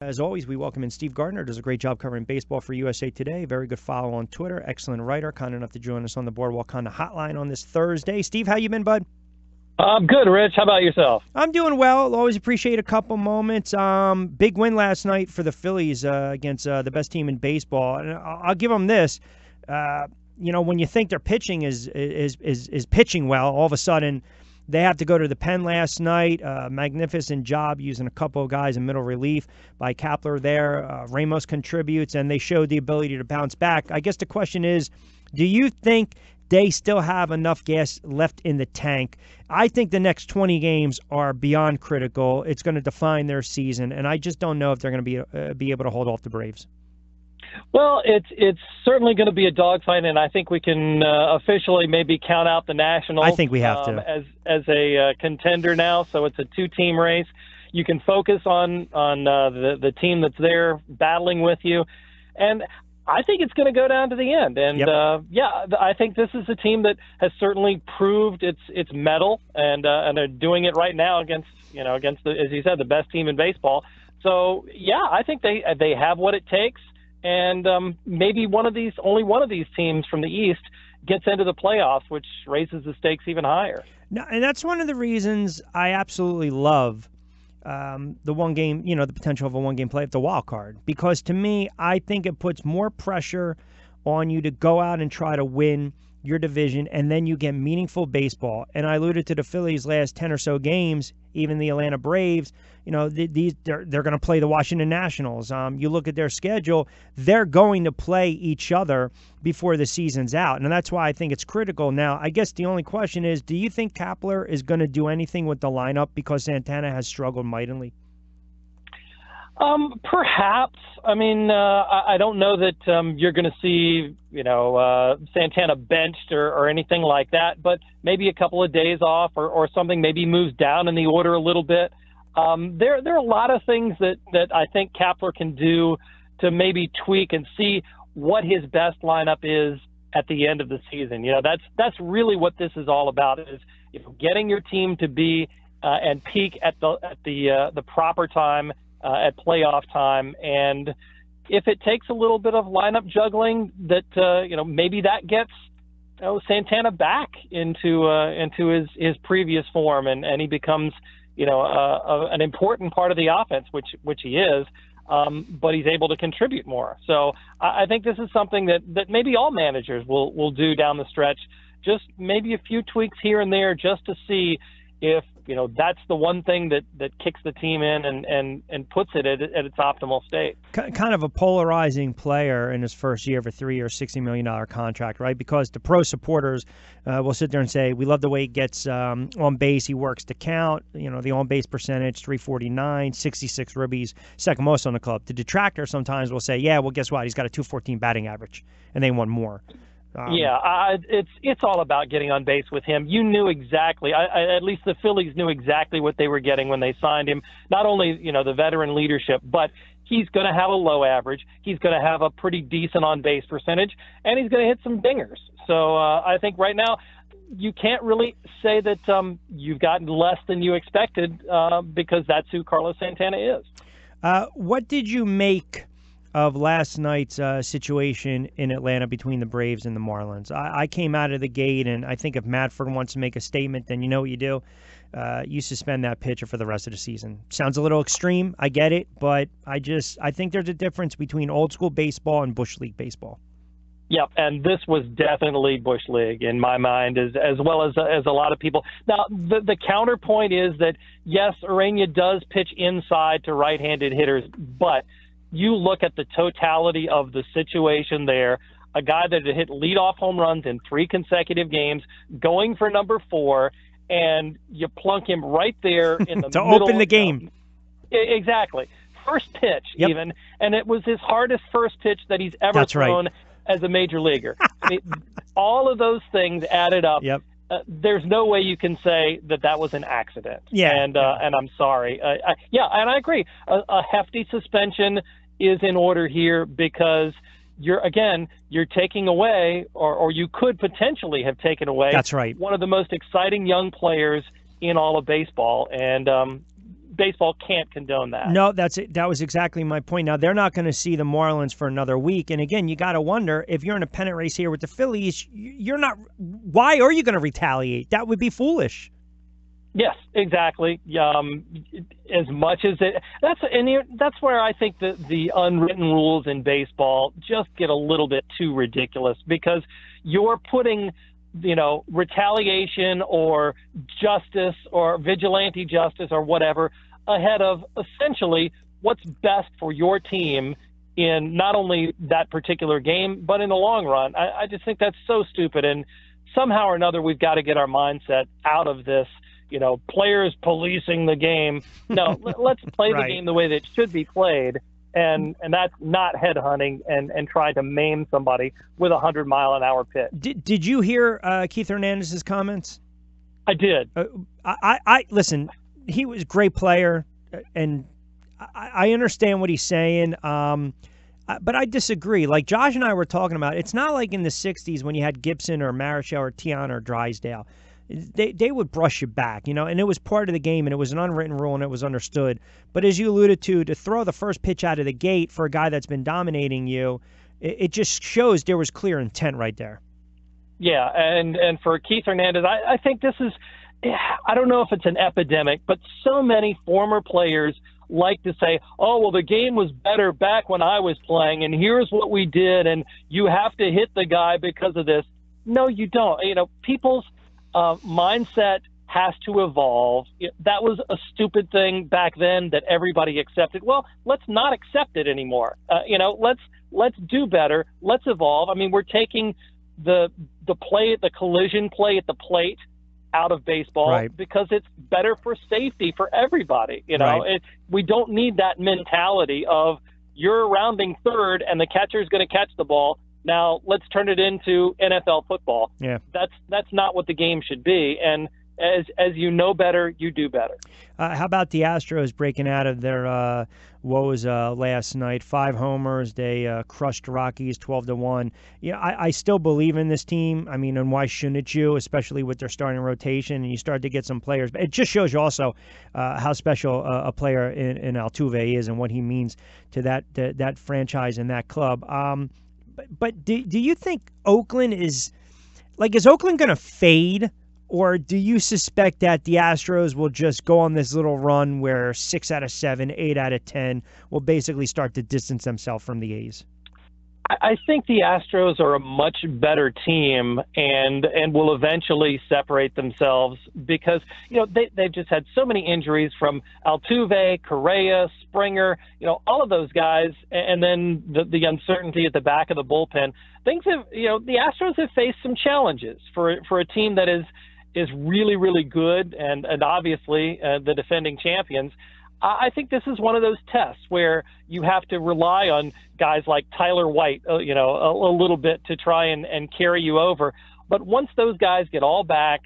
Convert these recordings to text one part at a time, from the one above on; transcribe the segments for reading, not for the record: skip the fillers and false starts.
As always, we welcome in Steve Gardner. Does a great job covering baseball for USA Today. Very good follow on Twitter. Excellent writer. Kind enough to join us on the Boardwalk Honda Hotline on this Thursday. Steve, how you been, bud? I'm good, Rich. How about yourself? I'm doing well. Always appreciate a couple moments. Big win last night for the Phillies against the best team in baseball. And I'll give them this. When you think their pitching is pitching well, all of a sudden they have to go to the pen last night. Magnificent job using a couple of guys in middle relief by Kapler there. Ramos contributes, and they showed the ability to bounce back. I guess the question is, do you think they still have enough gas left in the tank? I think the next 20 games are beyond critical. It's going to define their season, and I just don't know if they're going to be able to hold off the Braves. Well, it's certainly going to be a dogfight, and I think we can officially maybe count out the Nationals. I think we have to as a contender now. So it's a two-team race. You can focus on the team that's there battling with you, and I think it's going to go down to the end. And I think this is a team that has certainly proved its mettle, and they're doing it right now against as you said, the best team in baseball. So I think they have what it takes. And maybe only one of these teams from the East gets into the playoffs, which raises the stakes even higher. No, and that's one of the reasons I absolutely love the one game, the potential of a one-game play at the wild card. Because to me, I think it puts more pressure on you to go out and try to win your division, and then you get meaningful baseball. And I alluded to the Phillies' last 10 or so games, even the Atlanta Braves. They're going to play the Washington Nationals. You look at their schedule; they're going to play each other before the season's out, and that's why I think it's critical. Now, I guess the only question is, do you think Kapler is going to do anything with the lineup because Santana has struggled mightily? Perhaps. I mean, I don't know that you're going to see, Santana benched or anything like that, but maybe a couple of days off or something, maybe moves down in the order a little bit. There are a lot of things that I think Kapler can do to maybe tweak and see what his best lineup is at the end of the season. That's really what this is all about, is getting your team to be and peak at the proper time. At playoff time, and if it takes a little bit of lineup juggling, that maybe that gets Santana back into his previous form, and he becomes an important part of the offense, which he is, but he's able to contribute more. So I think this is something that maybe all managers will do down the stretch, just maybe a few tweaks here and there, just to see if that's the one thing that kicks the team in and puts it at its optimal state. Kind of a polarizing player in his first year of a 3-year, $60 million contract, right? Because the pro supporters will sit there and say, we love the way he gets on base. He works to count. The on-base percentage, 349, 66 ribbies, second most on the club. The detractor sometimes will say, yeah, well, guess what? He's got a 214 batting average, and they want more. It's all about getting on base with him. You knew exactly, at least the Phillies knew exactly what they were getting when they signed him. Not only, the veteran leadership, but he's going to have a low average. He's going to have a pretty decent on-base percentage, and he's going to hit some dingers. So I think right now you can't really say that you've gotten less than you expected because that's who Carlos Santana is. What did you make of last night's situation in Atlanta between the Braves and the Marlins? I came out of the gate, and I think if Madford wants to make a statement, then you know what you do. You suspend that pitcher for the rest of the season. Sounds a little extreme, I get it, but I think there's a difference between old school baseball and Bush League baseball. Yep, and this was definitely Bush League in my mind, as well as a lot of people. Now, the counterpoint is that, yes, Urania does pitch inside to right-handed hitters, but you look at the totality of the situation there, a guy that had hit leadoff home runs in 3 consecutive games, going for number 4, and you plunk him right there in the to middle. Open the game. Exactly. First pitch, even, and it was his hardest first pitch that he's ever thrown as a major leaguer. I mean, all of those things added up. Yep. There's no way you can say that was an accident. And I'm sorry. And I agree. A hefty suspension is in order here because you're taking away, or you could potentially have taken away. That's right. One of the most exciting young players in all of baseball, and baseball can't condone that. No, that was exactly my point. Now, they're not going to see the Marlins for another week. And again, you got to wonder, if you're in a pennant race here with the Phillies, you're not. Why are you going to retaliate? That would be foolish. Yes, exactly. As much as that's where I think the unwritten rules in baseball just get a little bit too ridiculous, because you're putting, retaliation or justice or vigilante justice or whatever ahead of essentially what's best for your team in not only that particular game, but in the long run. I just think that's so stupid. And somehow or another, we've got to get our mindset out of this, players policing the game. No, let's play Right. the game the way that it should be played. And that's not headhunting and trying to maim somebody with a 100-mile-an-hour pitch. Did you hear Keith Hernandez's comments? I did. I listen. He was a great player, and I understand what he's saying. But I disagree. Like Josh and I were talking about, it's not like in the '60s when you had Gibson or Marichal or Tiana or Drysdale. They would brush you back, and it was part of the game, and it was an unwritten rule, and it was understood. But as you alluded to throw the first pitch out of the gate for a guy that's been dominating you, it just shows there was clear intent right there. Yeah, and for Keith Hernandez, I think this is, I don't know if it's an epidemic, but so many former players like to say, oh, well, the game was better back when I was playing, and here's what we did, and you have to hit the guy because of this. No, you don't. People's mindset has to evolve. That was a stupid thing back then that everybody accepted. Well, let's not accept it anymore. Let's do better. Let's evolve. I mean, we're taking the collision play at the plate out of baseball, right, because it's better for safety for everybody. Right. We don't need that mentality of you're rounding third and the catcher's going to catch the ball. Now let's turn it into NFL football. Yeah, that's not what the game should be. And as you know better, you do better. How about the Astros breaking out of their woes last night? 5 homers. They crushed Rockies 12-1. I still believe in this team. I mean, and why shouldn't you, especially with their starting rotation, and you start to get some players. But it just shows you also how special a player in Altuve is and what he means to that franchise and that club. But do you think Oakland is Oakland going to fade? Or do you suspect that the Astros will just go on this little run where 6 out of 7, 8 out of 10 will basically start to distance themselves from the A's? I think the Astros are a much better team and will eventually separate themselves because, they've just had so many injuries from Altuve, Correa, Springer, all of those guys, and then the uncertainty at the back of the bullpen. Things have, the Astros have faced some challenges for a team that is really, really good and obviously the defending champions. I think this is one of those tests where you have to rely on guys like Tyler White, a little bit to try and carry you over. But once those guys get all back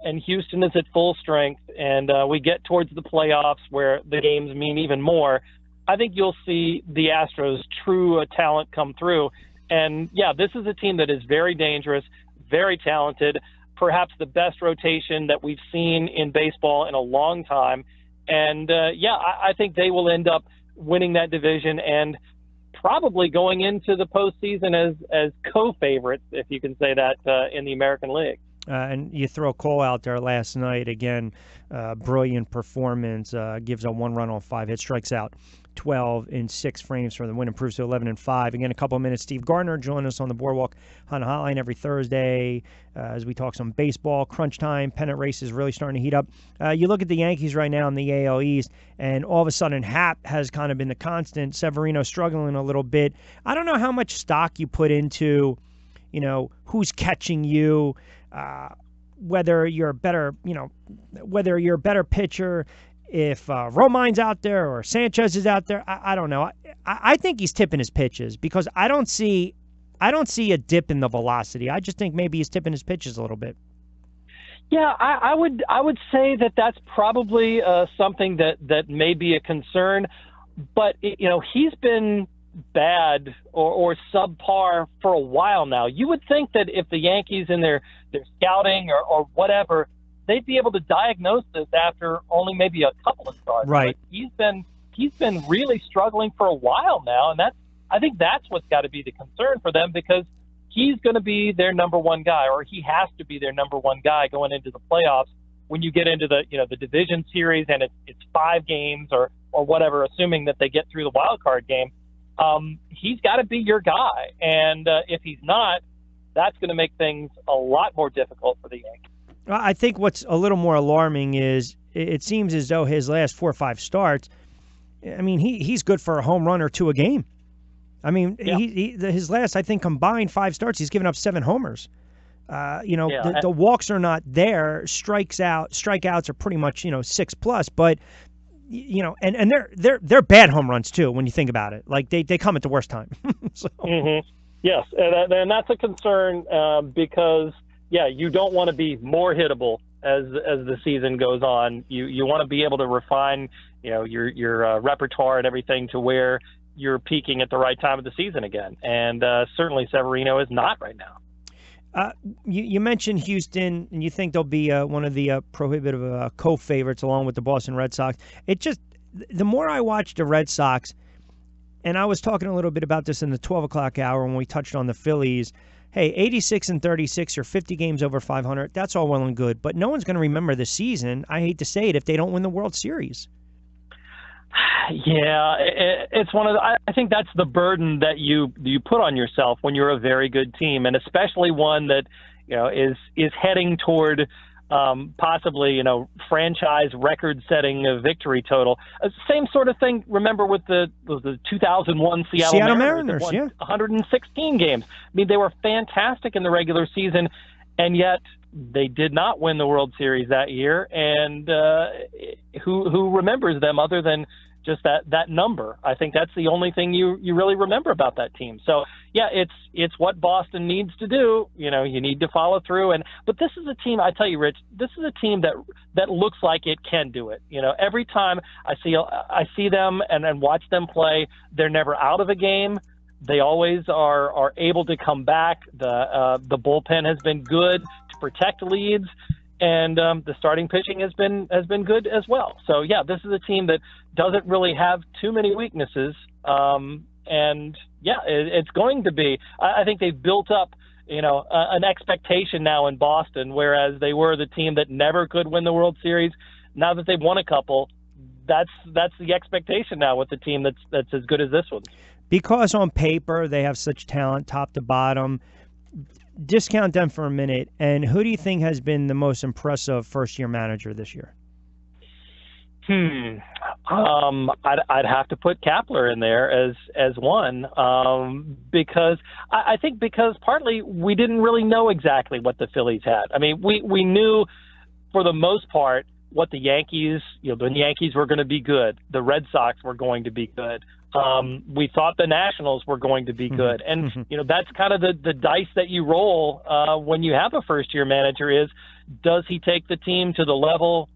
and Houston is at full strength and we get towards the playoffs where the games mean even more, I think you'll see the Astros' true talent come through. And, yeah, this is a team that is very dangerous, very talented, perhaps the best rotation that we've seen in baseball in a long time. And, I think they will end up winning that division and probably going into the postseason as co-favorites, if you can say that, in the American League. And you throw Cole out there last night, again, brilliant performance, gives a 1 run on 5 hits, strikes out 12 in 6 frames for the win, improves to 11-5. Again, a couple of minutes, Steve Gardner join us on the Boardwalk Honda Hotline every Thursday as we talk some baseball. Crunch time, pennant race is really starting to heat up. You look at the Yankees right now in the AL East, and all of a sudden Happ has kind of been the constant. Severino struggling a little bit. I don't know how much stock you put into, who's catching you, whether you're a better, whether you're a better pitcher, if Romine's out there or Sanchez is out there. I don't know. I think he's tipping his pitches because I don't see a dip in the velocity. I just think maybe he's tipping his pitches a little bit. Yeah, I would say that that's probably something that may be a concern, but he's been bad or subpar for a while now. You would think that if the Yankees in their scouting or whatever they'd be able to diagnose this after only maybe a couple of starts. Right. But he's been really struggling for a while now, and I think that's what's got to be the concern for them, because he's going to be their number one guy, or he has to be their number one guy going into the playoffs. When you get into the division series and it's 5 games or whatever, assuming that they get through the wild card game, he's got to be your guy. And if he's not, that's going to make things a lot more difficult for the Yankees. I think what's a little more alarming is it seems as though his last 4 or 5 starts, I mean, he's good for a home run or 2 a game. I mean, yeah. His last, I think, combined 5 starts, he's given up 7 homers. The walks are not there. Strikeouts are pretty much 6+. But and they're bad home runs too when you think about it. Like they come at the worst time. So. Mm-hmm. Yes, and that's a concern because you don't want to be more hittable as the season goes on. You want to be able to refine your repertoire and everything to where you're peaking at the right time of the season again. And certainly Severino is not right now. You mentioned Houston, and you think they'll be one of the prohibitive co-favorites along with the Boston Red Sox. The more I watch the Red Sox, and I was talking a little bit about this in the 12 o'clock hour when we touched on the Phillies. Hey, 86-36 or 50 games over 500, that's all well and good, but no one's going to remember the season, I hate to say it, if they don't win the World Series. Yeah, it's one of I think that's the burden that you put on yourself when you're a very good team, and especially one that is heading toward possibly franchise record-setting victory total. Same sort of thing. Remember with the 2001 Seattle Mariners that won 116 games. I mean, they were fantastic in the regular season, and yet they did not win the World Series that year. And who remembers them other than just that number? I think that's the only thing you really remember about that team. So yeah, it's what Boston needs to do. You need to follow through. But this is a team, I tell you, Rich, this is a team that looks like it can do it. Every time I see them and watch them play, they're never out of a game. They always are able to come back. The bullpen has been good to protect leads, and the starting pitching has been good as well. So yeah, this is a team that doesn't really have too many weaknesses, and yeah, it's going to be. I think they've built up an expectation now in Boston, whereas they were the team that never could win the World Series. Now that they've won a couple, that's the expectation now with the team that's as good as this one. Because on paper they have such talent, top to bottom. Discount them for a minute, and who do you think has been the most impressive first-year manager this year? I'd have to put Kapler in there as one, because I think because partly we didn't really know exactly what the Phillies had. I mean, we knew for the most part what the Yankees, the Yankees were going to be good. The Red Sox were going to be good. We thought the Nationals were going to be good. And, that's kind of the dice that you roll when you have a first-year manager is, does he take the team to the level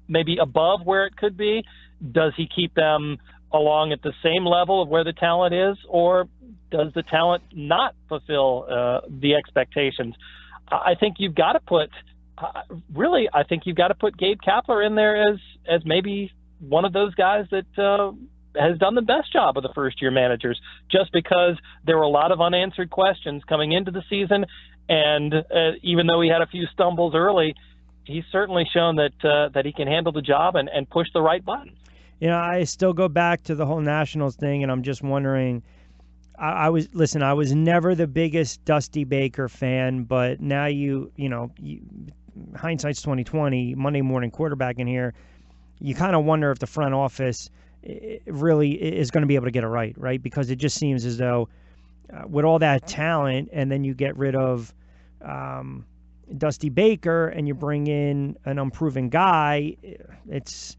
maybe above where it could be? Does he keep them along at the same level of where the talent is? Or does the talent not fulfill the expectations? I think you've got to put I think you've got to put Gabe Kapler in there as maybe one of those guys that has done the best job of the first-year managers, just because there were a lot of unanswered questions coming into the season. And even though he had a few stumbles early, he's certainly shown that he can handle the job and push the right buttons. I still go back to the whole Nationals thing, and I'm just wondering, I was never the biggest Dusty Baker fan, but now hindsight's 2020, Monday morning quarterback in here, you kind of wonder if the front office really is going to be able to get it right? Because it just seems as though with all that talent, and then you get rid of Dusty Baker and you bring in an unproven guy, it's,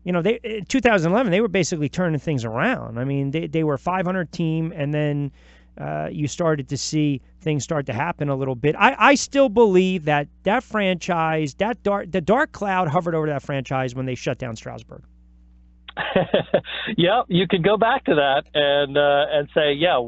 they in 2011, they were basically turning things around. I mean, they were a 500 team, and then you started to see things start to happen a little bit. I still believe that franchise, the dark cloud hovered over that franchise when they shut down Strasburg. Yeah, you could go back to that and say, yeah,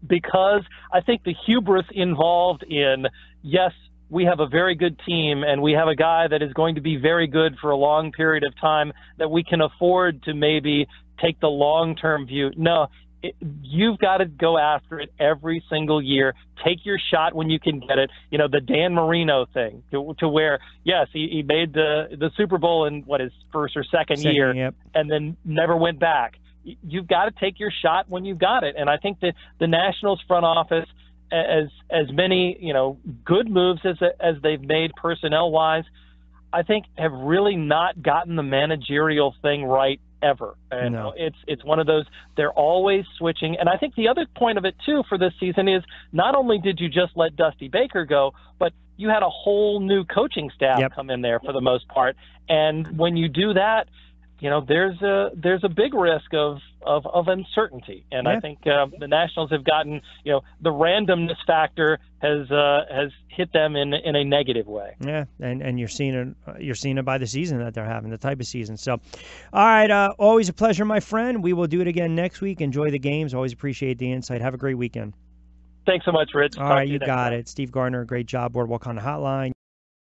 because I think the hubris involved in, yes, we have a very good team and we have a guy that is going to be very good for a long period of time, that we can afford to maybe take the long-term view. No, you've got to go after it every single year. Take your shot when you can get it. You know, the Dan Marino thing to where, yes, he made the Super Bowl in his first or second year, yep. and then never went back. You've got to take your shot when you've got it. And I think that the Nationals front office, as many, good moves as they've made personnel-wise, I think have really not gotten the managerial thing right ever. And no. It's one of those, they're always switching. And I think the other point of it too for this season is not only did you just let Dusty Baker go, but you had a whole new coaching staff yep. come in there for the most part. And when you do that, there's a big risk of uncertainty. And yeah. I think the Nationals have gotten, the randomness factor has hit them in a negative way. Yeah, and you're seeing it by the season that they're having, the type of season. So, all right, always a pleasure, my friend. We will do it again next week. Enjoy the games. Always appreciate the insight. Have a great weekend. Thanks so much, Rich. All right, you got it. Steve Gardner, great job. Boardwalk on the Hotline.